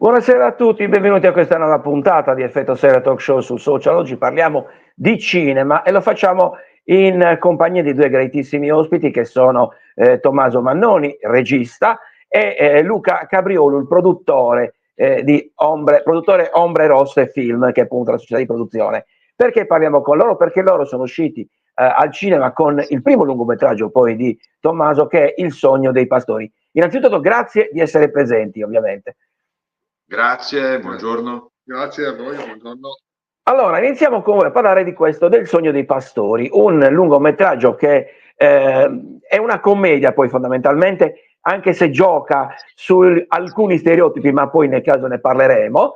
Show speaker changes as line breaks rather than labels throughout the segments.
Buonasera a tutti, benvenuti a questa nuova puntata di Effetto Serie Talk Show su Social. Oggi parliamo di cinema e lo facciamo in compagnia di due graditissimi ospiti che sono Tommaso Mannoni, regista, e Luca Cabriolo, il produttore produttore Ombre Rosse Film, che è appunto la società di produzione. Perché parliamo con loro? Perché loro sono usciti al cinema con il primo lungometraggio poi di Tommaso, che è Il sogno dei pastori. Innanzitutto grazie di essere presenti, ovviamente.
Grazie, buongiorno.
Grazie a voi, buongiorno.
Allora, iniziamo a parlare di questo, del sogno dei pastori, un lungometraggio che è una commedia poi fondamentalmente, anche se gioca su alcuni stereotipi, ma poi nel caso ne parleremo.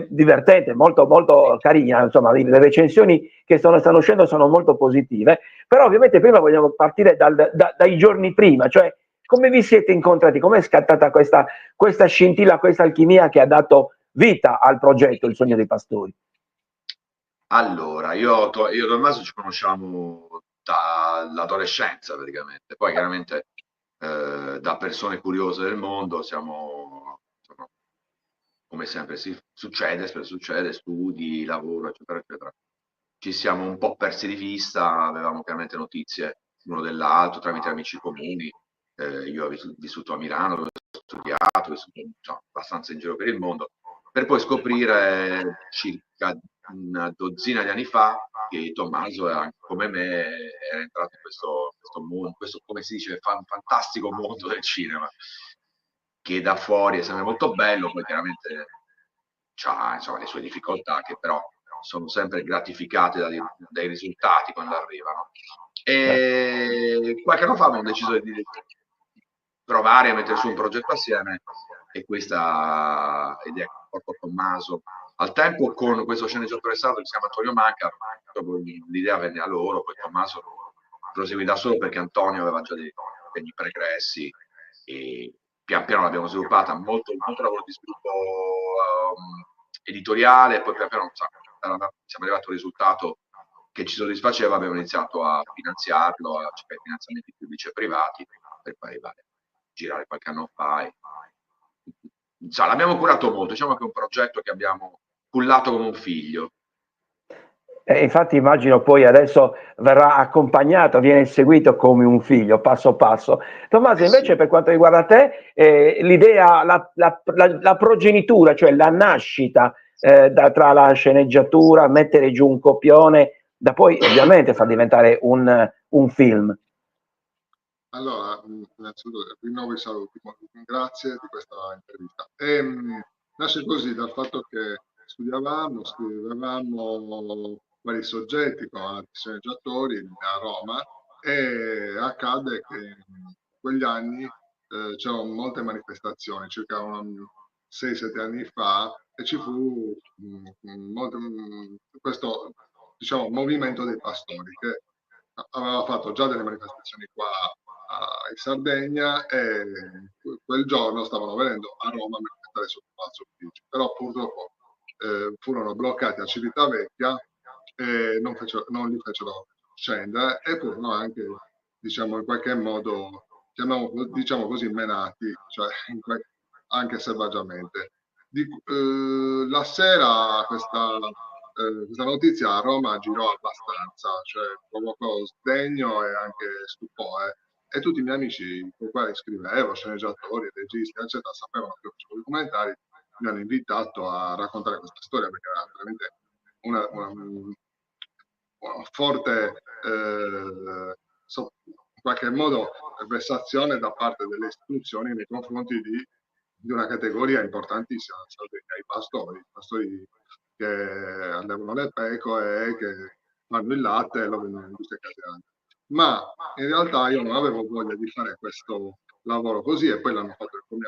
Divertente, molto, molto carina, insomma, le recensioni che stanno uscendo sono molto positive, però ovviamente prima vogliamo partire dai giorni prima, cioè come vi siete incontrati, come è scattata questa scintilla, questa alchimia che ha dato vita al progetto Il sogno dei pastori?
Allora, io e Tommaso ci conosciamo dall'adolescenza praticamente, poi chiaramente da persone curiose del mondo siamo, insomma, come sempre succede, spesso succede, studi, lavoro, eccetera, eccetera. Ci siamo un po' persi di vista, avevamo chiaramente notizie l'uno dell'altro tramite amici comuni. Io ho vissuto a Milano, dove ho studiato, ho vissuto, insomma, abbastanza in giro per il mondo, per poi scoprire circa una dozzina di anni fa che Tommaso, come me, era entrato in questo mondo, questo, come si dice, fantastico mondo del cinema, che da fuori è sempre molto bello, poi chiaramente ha, insomma, le sue difficoltà, che però sono sempre gratificate dai risultati quando arrivano. E qualche anno fa abbiamo deciso di provare a mettere su un progetto assieme, e questa idea che porto Tommaso al tempo con questo sceneggiatore sardo che si chiama Antonio Manca. L'idea venne a loro, poi Tommaso proseguì da solo perché Antonio aveva già dei impegni pregressi, e pian piano l'abbiamo sviluppata, molto lavoro di sviluppo editoriale, e poi pian piano siamo arrivati a un risultato che ci soddisfaceva, abbiamo iniziato a finanziarlo, a cercare finanziamenti pubblici e privati, per poi arrivare a girare qualche anno fa. L'abbiamo curato molto, diciamo che è un progetto che abbiamo cullato come un figlio.
Infatti immagino poi adesso verrà accompagnato, viene seguito come un figlio, passo passo. Tommaso, invece,
Sì.
per quanto riguarda te, l'idea, la progenitura, cioè la nascita tra la sceneggiatura, mettere giù un copione, da poi ovviamente far diventare un film.
Allora, innanzitutto, prima vi saluto, grazie di questa intervista. Nasce così dal fatto che studiavamo, scrivevamo vari soggetti con altri sceneggiatori a Roma, e accade che in quegli anni c'erano molte manifestazioni, circa 6-7 anni fa, e ci fu questo, diciamo, movimento dei pastori che aveva fatto già delle manifestazioni qua in Sardegna, e quel giorno stavano venendo a Roma a manifestare sul Palazzo Chigi, però purtroppo furono bloccati a Civitavecchia e non li fecero scendere, e furono anche, diciamo, in qualche modo, diciamo così, menati, cioè anche selvaggiamente. La sera questa notizia a Roma girò abbastanza, cioè provocò sdegno e anche stupore, e tutti i miei amici con i quali scrivevo, sceneggiatori, registi, eccetera, sapevano che io facevo documentari, mi hanno invitato a raccontare questa storia, perché era veramente una forte, in qualche modo, vessazione da parte delle istituzioni nei confronti di una categoria importantissima, i pastori che allevano le pecore e che fanno il latte e lo vendono nell'industria casearia. Ma in realtà io non avevo voglia di fare questo lavoro così, e poi l'hanno fatto in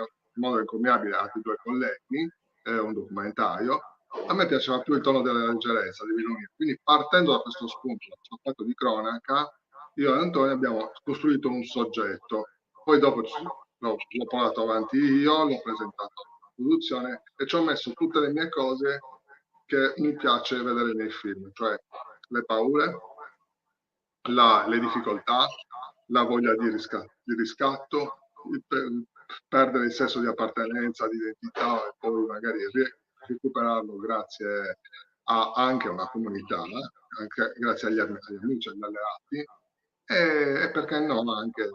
modo encomiabile altri due colleghi, un documentario. A me piaceva più il tono della leggerezza, dell'ironia. Quindi, partendo da questo spunto, da questo fatto di cronaca, io e Antonio abbiamo costruito un soggetto. Poi dopo l'ho portato avanti io, l'ho presentato alla produzione e ci ho messo tutte le mie cose che mi piace vedere nei film, cioè le paure, le difficoltà, la voglia di riscatto, perdere il senso di appartenenza, di identità e poi magari recuperarlo grazie a anche una comunità, anche grazie agli amici, agli alleati e perché no anche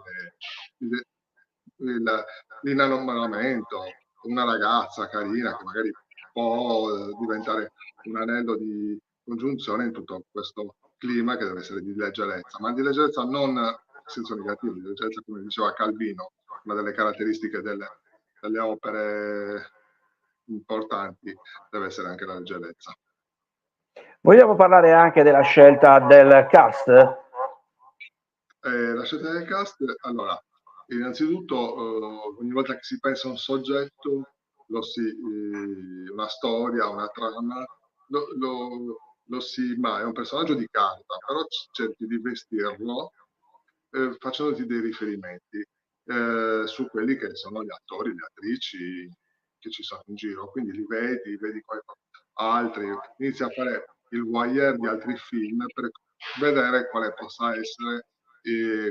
l'innamoramento, una ragazza carina che magari può diventare un anello di congiunzione in tutto questo clima che deve essere di leggerezza, ma di leggerezza non in senso negativo, di leggerezza come diceva Calvino, una delle caratteristiche delle opere importanti deve essere anche la leggerezza.
Vogliamo parlare anche della scelta del cast?
La scelta del cast, allora, innanzitutto ogni volta che si pensa a un soggetto, una storia, una trama, ma è un personaggio di carta, però cerchi di vestirlo facendoti dei riferimenti su quelli che sono gli attori, le attrici che ci sono in giro, quindi li vedi altri, inizi a fare il voyeur di altri film per vedere quale possa essere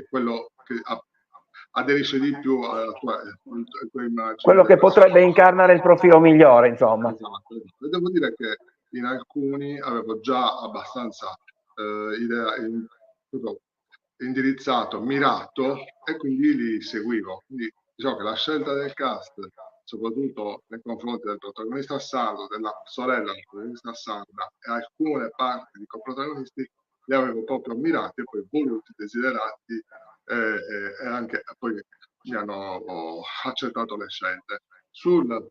quello che aderisce di più alla tua immagine.
Quello che potrebbe incarnare il profilo migliore, insomma.
Esatto. E devo dire che in alcuni avevo già abbastanza indirizzato, mirato e quindi li seguivo. Quindi diciamo che la scelta del cast, soprattutto nei confronti del protagonista sardo, della sorella del protagonista sarda e alcune parti di coprotagonisti, li avevo proprio mirati e poi voluti, desiderati e anche poi mi hanno accettato le scelte. Sul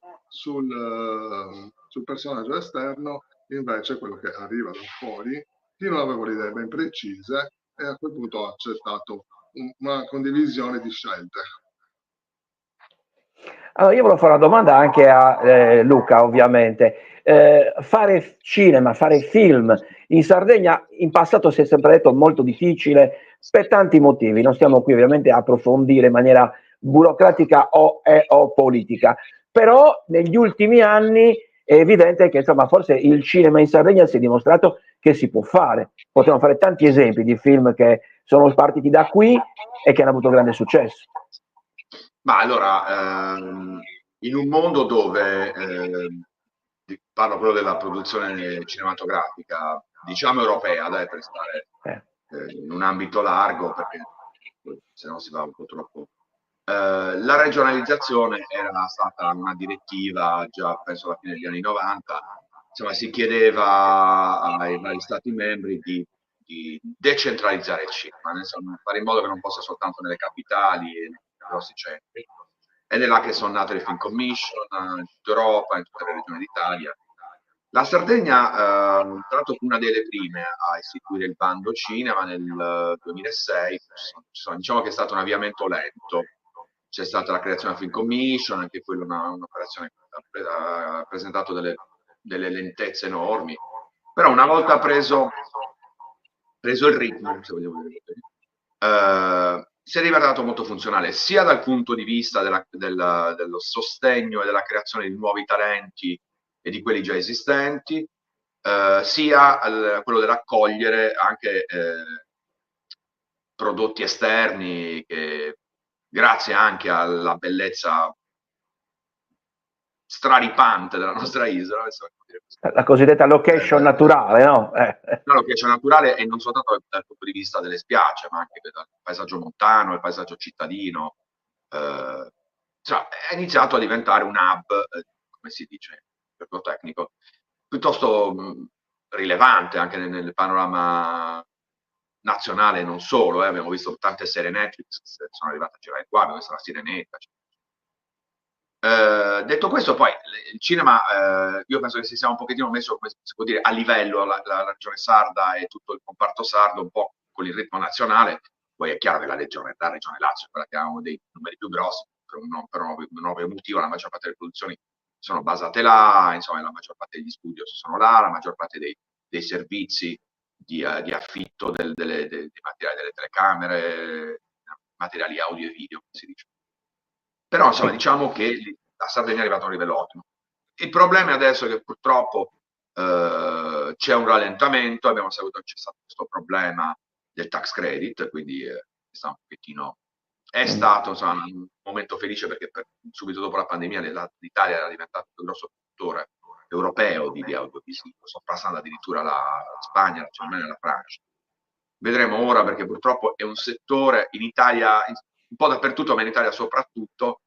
personaggio esterno, invece, quello che arriva da fuori, io non avevo le idee ben precise e a quel punto ho accettato una condivisione di scelte.
Allora, io volevo fare una domanda anche a Luca, ovviamente. Fare cinema, fare film in Sardegna in passato si è sempre detto molto difficile per tanti motivi. Non stiamo qui ovviamente a approfondire in maniera burocratica o politica, però negli ultimi anni è evidente che insomma forse il cinema in Sardegna si è dimostrato che si può fare. Potremmo fare tanti esempi di film che sono partiti da qui e che hanno avuto grande successo.
Ma allora, in un mondo dove, parlo proprio della produzione cinematografica, diciamo europea, dai, per stare in un ambito largo, perché se no si va un po' troppo. La regionalizzazione era stata una direttiva già penso alla fine degli anni 90, insomma si chiedeva ai vari stati membri di decentralizzare il cinema, insomma, fare in modo che non fosse soltanto nelle capitali e nei grossi centri. Ed è là che sono nate le Film Commission in tutta Europa, in tutte le regioni d'Italia. La Sardegna, tra l'altro, fu una delle prime a istituire il bando cinema nel 2006. Diciamo che è stato un avviamento lento. C'è stata la creazione della Film Commission, anche quella un'operazione che ha presentato delle lentezze enormi. Però una volta preso il ritmo, se vogliamo dire, si è rivelato molto funzionale sia dal punto di vista dello sostegno e della creazione di nuovi talenti e di quelli già esistenti, sia quello dell'accogliere anche prodotti esterni che, grazie anche alla bellezza straripante della nostra isola,
la cosiddetta location naturale, no?
La location naturale e non soltanto dal punto di vista delle spiagge, ma anche dal paesaggio montano, il paesaggio cittadino. Cioè, è iniziato a diventare un hub, come si dice, proprio tecnico, piuttosto rilevante anche nel panorama nazionale, non solo. Abbiamo visto tante serie Netflix che sono arrivate a girare qua, abbiamo visto La Sirenetta. Detto questo, poi il cinema, io penso che si sia un pochettino messo, come si può dire, a livello la regione sarda e tutto il comparto sardo, un po' con il ritmo nazionale. Poi è chiaro che la regione Lazio è quella che ha dei numeri più grossi, per un ovvio motivo, la maggior parte delle produzioni sono basate là, insomma la maggior parte degli studios sono là, la maggior parte dei servizi di affitto dei materiali, delle telecamere, materiali audio e video, come si dice. Però insomma diciamo che la Sardegna è arrivata a un livello ottimo. Il problema adesso è che purtroppo c'è un rallentamento, c'è stato questo problema del tax credit, quindi sta un pochettino È stato insomma, un momento felice perché subito dopo la pandemia l'Italia era diventato un grosso produttore europeo di audiovisivo, soprassando addirittura la Spagna, la Germania e la Francia. Vedremo ora perché purtroppo è un settore in Italia, un po' dappertutto, ma in Italia soprattutto,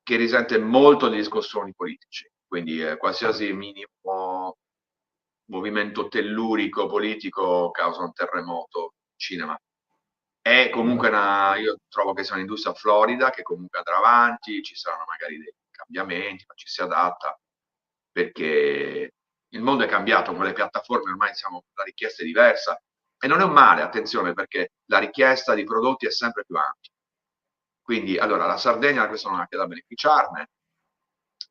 che risente molto di discussioni politici. Quindi qualsiasi minimo movimento tellurico politico causa un terremoto cinema. È comunque io trovo che sia un'industria florida che comunque andrà avanti, ci saranno magari dei cambiamenti, ma ci si adatta perché il mondo è cambiato con le piattaforme, ormai la richiesta è diversa e non è un male, attenzione, perché la richiesta di prodotti è sempre più ampia. Quindi, allora, la Sardegna, questo non ha che da beneficiarne,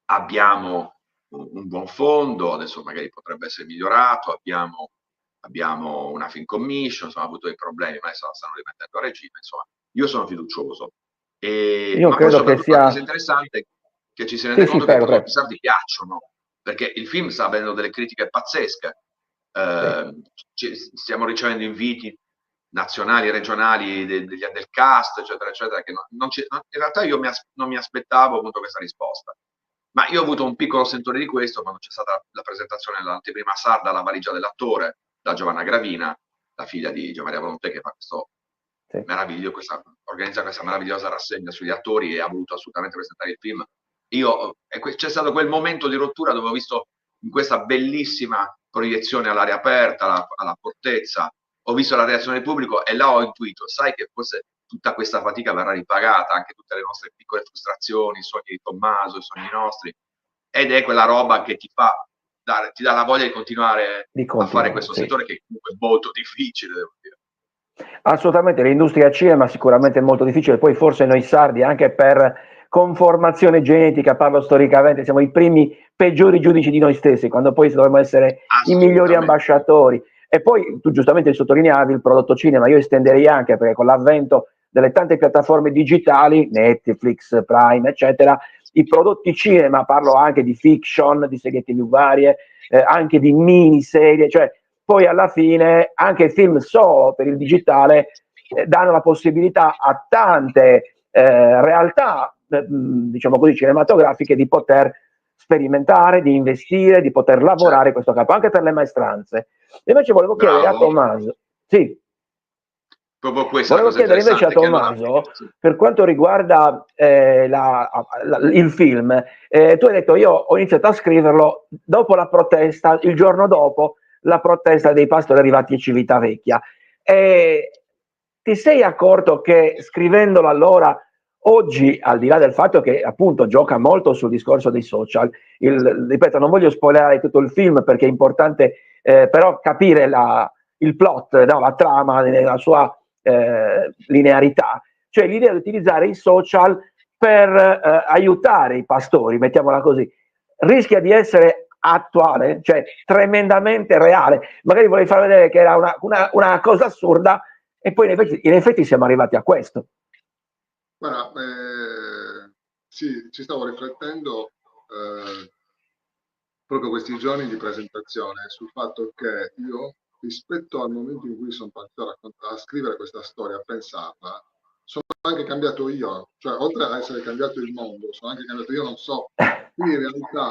abbiamo un buon fondo, adesso magari potrebbe essere migliorato, abbiamo una film commission, insomma, ha avuto dei problemi, ma adesso la stanno rimettendo a regime, insomma, io sono fiducioso.
Io
Ma poi
credo che
soprattutto la
sia...
cosa interessante è che ci si
Sì,
rende
sì,
conto che i
prego,
prodotti
prego.
sardi piacciono, perché il film sta avendo delle critiche pazzesche. Stiamo ricevendo inviti nazionali e regionali del cast, eccetera, eccetera, che in realtà io non mi aspettavo appunto questa risposta. Ma io ho avuto un piccolo sentore di questo quando c'è stata la presentazione dell'anteprima sarda, La valigia dell'attore, da Giovanna Gravina, la figlia di Giovanna Volonté, che fa organizza questa meravigliosa rassegna sugli attori e ha voluto assolutamente presentare il film. C'è stato quel momento di rottura dove ho visto in questa bellissima proiezione all'aria aperta, alla fortezza, ho visto la reazione del pubblico e là ho intuito, sai che forse tutta questa fatica verrà ripagata, anche tutte le nostre piccole frustrazioni, i sogni di Tommaso, i sogni nostri, ed è quella roba che ti dà la voglia di continuare a fare questo
Sì.
settore che è comunque molto difficile, devo dire.
Assolutamente, l'industria cinema sicuramente è molto difficile, poi forse noi sardi anche per conformazione genetica, parlo storicamente, siamo i primi peggiori giudici di noi stessi, quando poi dovremmo essere i migliori ambasciatori. E poi tu giustamente sottolineavi il prodotto cinema, io estenderei anche perché con l'avvento delle tante piattaforme digitali, Netflix, Prime, eccetera, i prodotti cinema, parlo anche di fiction, di serie TV varie, anche di miniserie, cioè poi alla fine anche i film solo per il digitale danno la possibilità a tante realtà, diciamo così, cinematografiche di poter sperimentare, di investire, di poter lavorare in questo campo, anche per le maestranze. Invece volevo chiedere a Tommaso, sì,
proprio questa
volevo chiedere invece a Tommaso, per quanto riguarda il film, tu hai detto io ho iniziato a scriverlo dopo la protesta, il giorno dopo la protesta dei pastori arrivati a Civitavecchia. Ti sei accorto che scrivendolo allora, oggi, al di là del fatto che appunto gioca molto sul discorso dei social, ripeto, non voglio spoilerare tutto il film perché è importante però capire il plot, no, la trama nella sua linearità, cioè l'idea di utilizzare i social per aiutare i pastori, mettiamola così, rischia di essere attuale, cioè tremendamente reale. Magari vorrei far vedere che era una cosa assurda e poi in effetti siamo arrivati a questo.
Guarda, sì, ci stavo riflettendo proprio questi giorni di presentazione sul fatto che io, rispetto al momento in cui sono partito a scrivere questa storia, a pensarla, sono anche cambiato io, cioè oltre a essere cambiato il mondo, sono anche cambiato io, non so. Quindi in realtà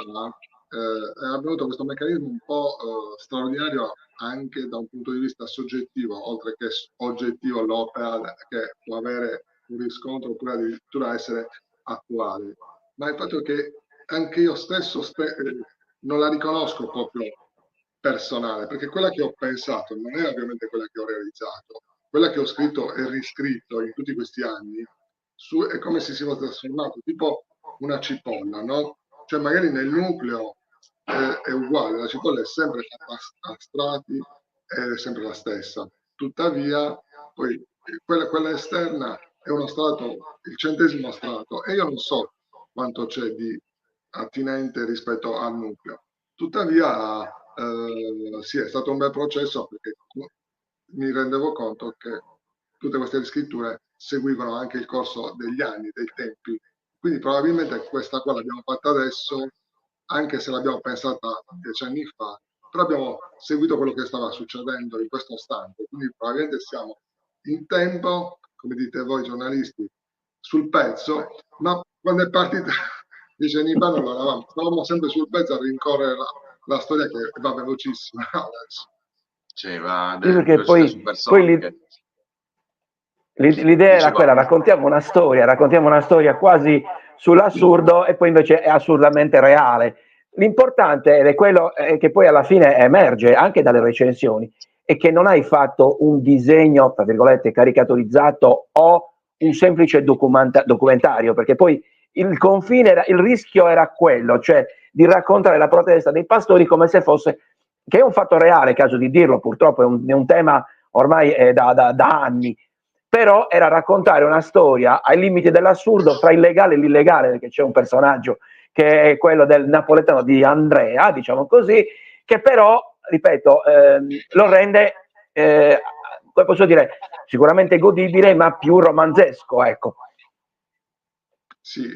è avvenuto questo meccanismo un po' straordinario anche da un punto di vista soggettivo, oltre che oggettivo, l'opera che può avere un riscontro oppure addirittura essere attuale. Ma il fatto che anche io stesso non la riconosco proprio personale, perché quella che ho pensato non è ovviamente quella che ho realizzato, quella che ho scritto e riscritto in tutti questi anni è come se si fosse trasformato, tipo una cipolla, no? Cioè magari nel nucleo è uguale, la cipolla è sempre fatta a strati, è sempre la stessa. Tuttavia, poi quella esterna è uno strato, il 100° strato, e io non so quanto c'è di attinente rispetto al nucleo. Tuttavia, sì, è stato un bel processo perché mi rendevo conto che tutte queste scritture seguivano anche il corso degli anni, dei tempi. Quindi probabilmente questa qua l'abbiamo fatta adesso, anche se l'abbiamo pensata 10 anni fa, però abbiamo seguito quello che stava succedendo in questo istante. Quindi probabilmente siamo in tempo, come dite voi giornalisti, sul pezzo, ma quando è partita, dice Nibbano, allora stavamo sempre sul pezzo a rincorrere la storia che va velocissima adesso.
Sì, va
Sì, perché
velocità
poi
supersonica.
l'idea era quella, raccontiamo una storia quasi sull'assurdo e poi invece è assurdamente reale. L'importante, ed è quello che poi alla fine emerge anche dalle recensioni, è che non hai fatto un disegno, tra virgolette, caricaturizzato o un semplice documentario, perché poi il confine era, il rischio era quello, cioè di raccontare la protesta dei pastori come se fosse, che è un fatto reale, caso di dirlo, purtroppo è un tema ormai da anni, però era raccontare una storia ai limiti dell'assurdo fra il legale e l'illegale, perché c'è un personaggio che è quello del napoletano di Andrea, diciamo così, che però, ripeto, lo rende, come posso dire, sicuramente godibile, ma più romanzesco, ecco.
Sì,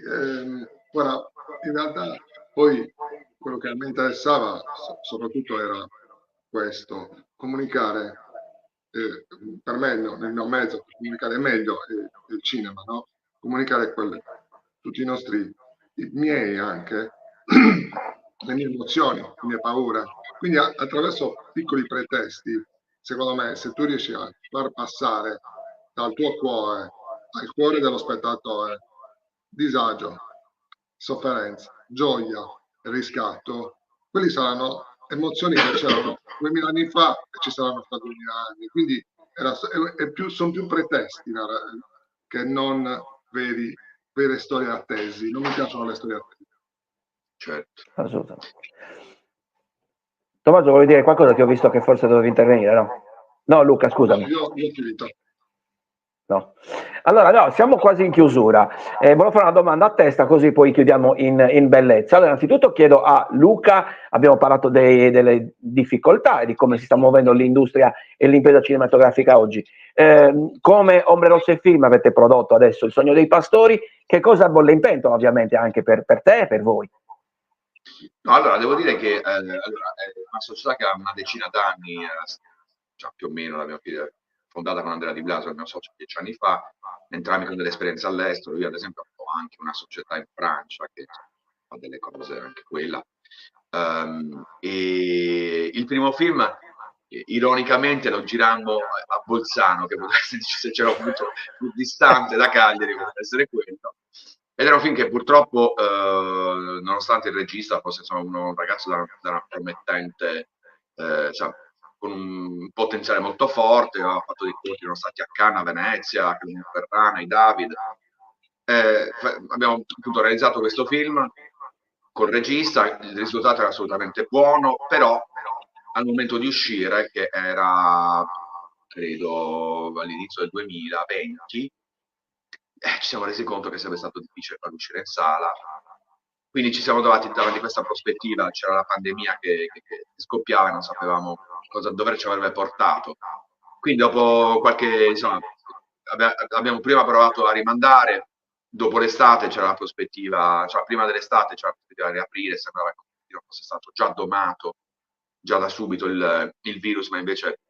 guarda, in realtà poi quello che a me interessava soprattutto era questo, comunicare, per me nel mio mezzo, per comunicare meglio il cinema, no? Comunicare tutti i nostri, i miei anche, le mie emozioni, le mie paure. Quindi attraverso piccoli pretesti, secondo me, se tu riesci a far passare dal tuo cuore al cuore dello spettatore disagio, sofferenza, gioia, riscatto, quelli saranno emozioni che c'erano 2000 anni fa e ci saranno fra 2000 anni. Quindi sono più pretesti che non vere storie attesi. Non mi piacciono le storie attese.
Certo.
Assolutamente. Tommaso, vuoi dire qualcosa, che ho visto che forse dovevi intervenire, no? No, Luca, scusami.
No, io ho finito.
No. Allora, no, siamo quasi in chiusura. Volevo fare una domanda a testa, così poi chiudiamo in bellezza. Allora, innanzitutto chiedo a Luca, abbiamo parlato delle difficoltà e di come si sta muovendo l'industria e l'impresa cinematografica oggi. Come Ombre Rosse Film avete prodotto adesso Il Sogno dei Pastori, che cosa bolle in pentola, ovviamente, anche per te e per voi?
No, allora, devo dire che allora, è una società che ha una decina d'anni, già più o meno l'abbiamo fondata con Andrea Di Blaso, il mio socio, 10 anni fa, entrambi con delle esperienze all'estero. Io, ad esempio, ho anche una società in Francia che fa delle cose, anche quella. E il primo film, ironicamente, lo girammo a Bolzano, che potesse dire, se c'era appunto più distante da Cagliari, potrebbe essere quello. Ed era un film che purtroppo, nonostante il regista fosse insomma, un ragazzo da una promettente, insomma, con un potenziale molto forte, aveva fatto dei corti, erano stati a Cannes, a Venezia, a Ferrana, ai David. Abbiamo appunto realizzato questo film col regista, il risultato era assolutamente buono, però al momento di uscire, che era credo all'inizio del 2020, ci siamo resi conto che sarebbe stato difficile farlo uscire in sala, quindi ci siamo trovati davanti a questa prospettiva. C'era la pandemia che scoppiava e non sapevamo dove ci avrebbe portato. Quindi dopo qualche, insomma, abbiamo prima provato a rimandare, dopo l'estate c'era la prospettiva, cioè prima dell'estate c'era la prospettiva di riaprire, sembrava che fosse stato già domato, già da subito il virus, ma invece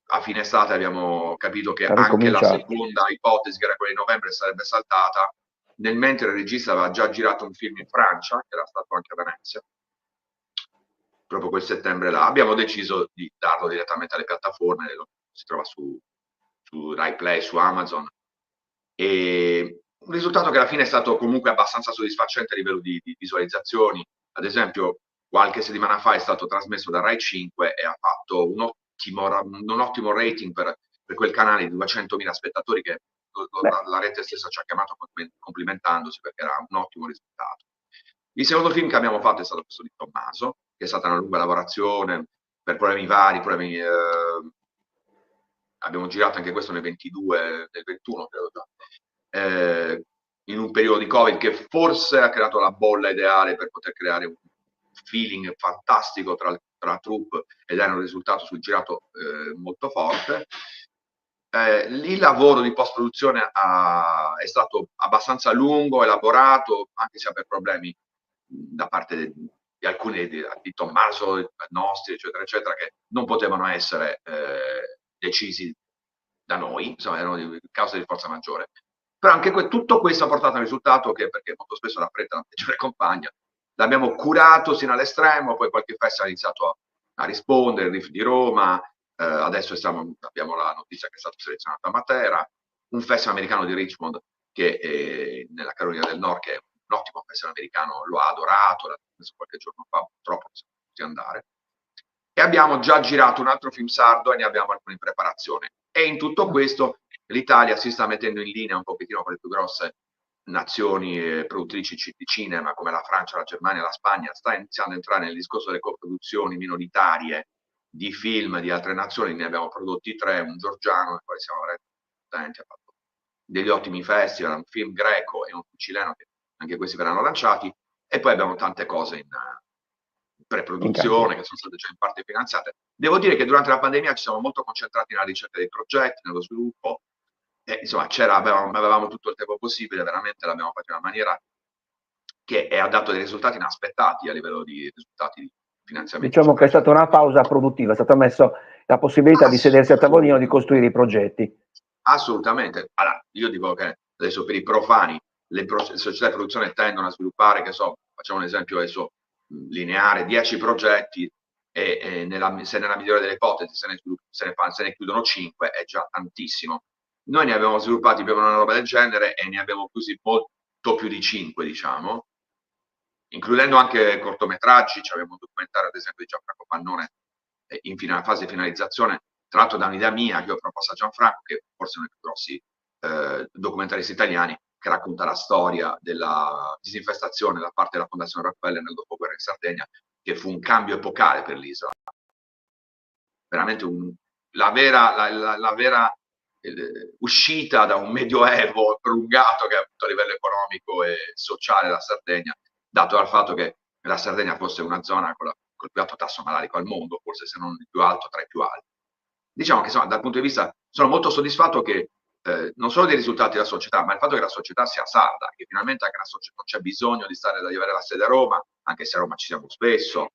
a fine estate abbiamo capito che anche la seconda ipotesi, che era quella di novembre, sarebbe saltata, nel mentre il regista aveva già girato un film in Francia, che era stato anche a Venezia, proprio quel settembre là. Abbiamo deciso di darlo direttamente alle piattaforme, si trova su Rai Play, su Amazon, e un risultato che alla fine è stato comunque abbastanza soddisfacente a livello di visualizzazioni. Ad esempio, qualche settimana fa è stato trasmesso da Rai 5 e ha fatto un ottimo rating per quel canale di 200.000 spettatori, che la rete stessa ci ha chiamato complimentandosi perché era un ottimo risultato. Il secondo film che abbiamo fatto è stato questo di Tommaso, che è stata una lunga lavorazione per problemi vari, abbiamo girato anche questo nel 22, nel 21 credo già, in un periodo di Covid che forse ha creato la bolla ideale per poter creare un feeling fantastico tra la troupe ed era un risultato sul girato molto forte. Il lavoro di post-produzione è stato abbastanza lungo, elaborato, anche se per problemi da parte di alcuni di Tommaso, nostri, eccetera, eccetera, che non potevano essere decisi da noi, insomma, erano di causa di forza maggiore. Però anche tutto questo ha portato a un risultato che, perché molto spesso la fretta non piace compagna, l'abbiamo curato sino all'estremo, poi qualche festival ha iniziato a rispondere, il Riff di Roma, adesso abbiamo la notizia che è stato selezionato a Matera, un festival americano di Richmond che è nella Carolina del Nord, che è un ottimo festival americano, lo ha adorato, l'ha messo qualche giorno fa, purtroppo non siamo potuti andare. E abbiamo già girato un altro film sardo e ne abbiamo alcuni in preparazione. E in tutto questo l'Italia si sta mettendo in linea un pochettino con le più grosse nazioni produttrici di cinema come la Francia, la Germania, la Spagna, sta iniziando a entrare nel discorso delle coproduzioni minoritarie di film di altre nazioni. Ne abbiamo prodotti 3, un georgiano, e poi siamo veramente contenti, ha fatto degli ottimi festival, un film greco e un cileno che anche questi verranno lanciati, e poi abbiamo tante cose in preproduzione che sono state già in parte finanziate. Devo dire che durante la pandemia ci siamo molto concentrati nella ricerca dei progetti, nello sviluppo, e insomma avevamo tutto il tempo possibile, veramente l'abbiamo fatto in una maniera che ha dato dei risultati inaspettati a livello di risultati di finanziamento.
Diciamo che è stata una pausa produttiva, è stata messa la possibilità di sedersi a tavolino, di costruire i progetti.
Assolutamente. Allora, io dico che adesso per i profani le società di produzione tendono a sviluppare, che so, facciamo un esempio adesso lineare, 10 progetti e se nella migliore delle ipotesi se ne chiudono 5 è già tantissimo. Noi ne abbiamo sviluppati più o meno una roba del genere e ne abbiamo chiusi molto più di 5, diciamo, includendo anche cortometraggi. Abbiamo un documentario ad esempio di Gianfranco Pannone in fase di finalizzazione, tratto da un'idea mia che ho proposto a Gianfranco, che forse è uno dei più grossi documentaristi italiani, che racconta la storia della disinfestazione da parte della Fondazione Rockefeller nel dopoguerra in Sardegna, che fu un cambio epocale per l'isola. Veramente la vera uscita da un medioevo prolungato che ha avuto a livello economico e sociale la Sardegna, dato dal fatto che la Sardegna fosse una zona col più alto tasso malarico al mondo, forse se non il più alto, tra i più alti. Diciamo che insomma, dal punto di vista, sono molto soddisfatto che non solo dei risultati della società, ma il fatto che la società sia sarda, che finalmente anche la società non c'è bisogno di avere la sede a Roma, anche se a Roma ci siamo spesso.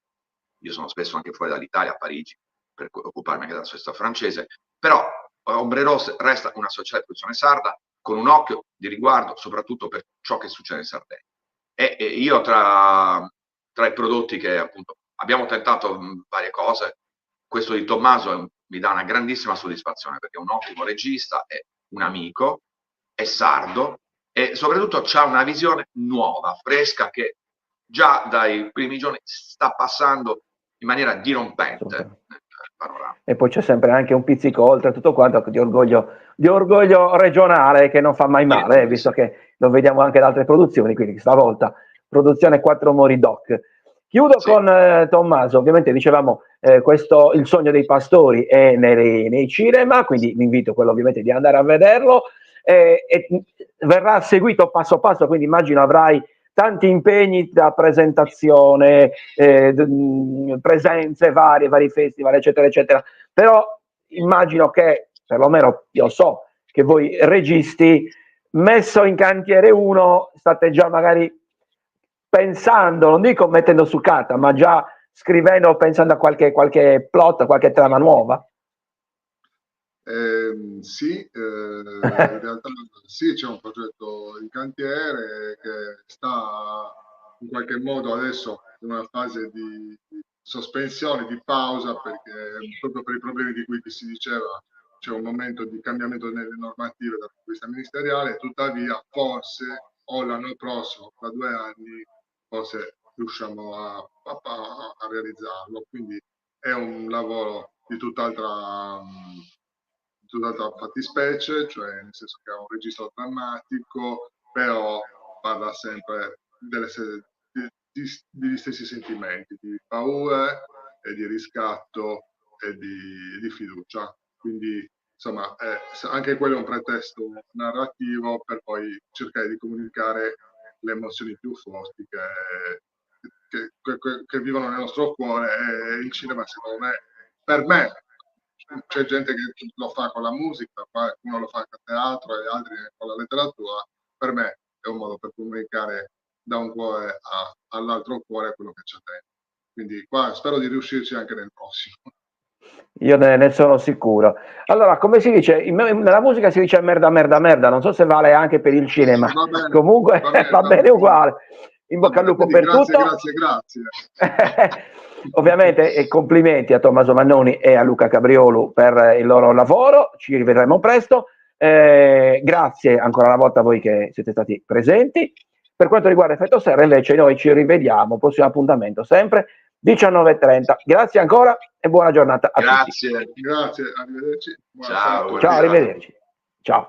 Io sono spesso anche fuori dall'Italia, a Parigi, per occuparmi anche della società francese, però Ombre Rosse resta una società di produzione sarda con un occhio di riguardo soprattutto per ciò che succede in Sardegna. E io tra i prodotti che appunto abbiamo tentato varie cose, questo di Tommaso mi dà una grandissima soddisfazione perché è un ottimo regista, è un amico, è sardo e soprattutto ha una visione nuova, fresca, che già dai primi giorni sta passando in maniera dirompente nel panorama.
E poi c'è sempre anche un pizzico oltre tutto quanto di orgoglio regionale che non fa mai male, visto che lo vediamo anche da altre produzioni, quindi stavolta produzione 4 Mori Doc. Chiudo con Tommaso, ovviamente dicevamo questo Il sogno dei pastori è nei cinema, quindi vi invito quello ovviamente di andare a vederlo e verrà seguito passo passo, quindi immagino avrai tanti impegni da presentazione, presenze varie, vari festival, eccetera, eccetera. Però immagino che, perlomeno io so, che voi registi, messo in cantiere uno, state già magari pensando, non dico mettendo su carta, ma già scrivendo, pensando a qualche plot, qualche trama nuova?
Sì, in realtà sì, c'è un progetto in cantiere che sta in qualche modo adesso in una fase di sospensione, di pausa, perché proprio per i problemi di cui si diceva c'è un momento di cambiamento nelle normative dal punto di vista ministeriale. Tuttavia forse o l'anno prossimo, tra 2 anni, forse riusciamo a realizzarlo. Quindi è un lavoro di tutt'altra fattispecie, cioè nel senso che è un registro drammatico, però parla sempre degli stessi sentimenti, di paura e di riscatto e di fiducia. Quindi insomma anche quello è un pretesto narrativo per poi cercare di comunicare le emozioni più forti che vivono nel nostro cuore, e il cinema secondo me, per me, c'è gente che lo fa con la musica, qualcuno lo fa con il teatro e altri con la letteratura. Per me è un modo per comunicare da un cuore all'altro cuore quello che c'è dentro. Quindi qua spero di riuscirci anche nel prossimo.
Io ne sono sicuro. Allora, come si dice, nella musica si dice merda, merda, merda, non so se vale anche per il cinema, comunque va bene uguale. In bocca al lupo per tutto.
Grazie.
Ovviamente e complimenti a Tommaso Mannoni e a Luca Cabriolu per il loro lavoro, ci rivedremo presto. Grazie ancora una volta a voi che siete stati presenti. Per quanto riguarda Effetto Serra invece noi ci rivediamo, prossimo appuntamento sempre 19:30. Grazie ancora e buona giornata a tutti.
Grazie, arrivederci.
Ciao,
arrivederci. Ciao.